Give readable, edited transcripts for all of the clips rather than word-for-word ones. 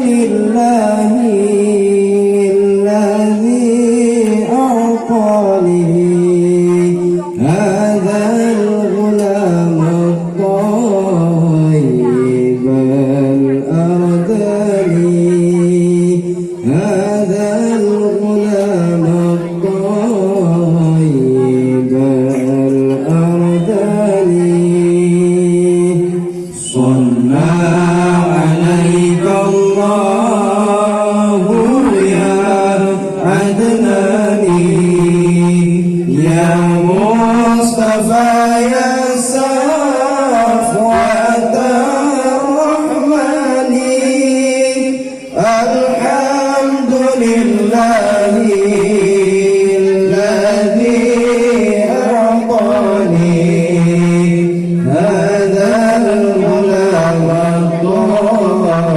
لله الذي أعطاني هذا الغلام الطيب الأردني هذا الغلام الطيب الأردني صلى عليك الله يا عدناني يا مصطفى يا صفوة الرحمن الحمد لله الذي أعطاني هذا الغلام الطيب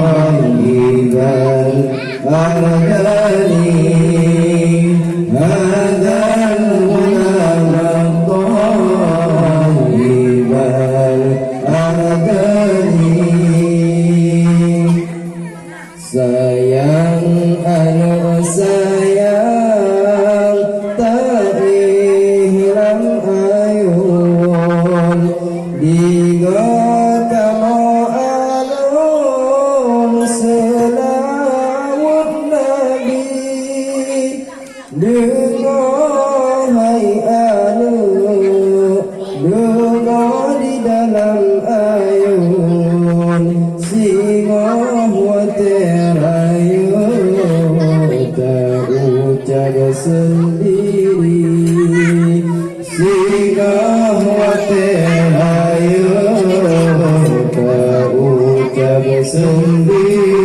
الأردني هذا الغلام الطيب الأردني sayang anak sayang tak hilang ayun digo kamu alun selawat Nabi digo hai anu digo di dalam ayun singoh waterayu tak ucap sendiri singoh waterayu tak ucap sendiri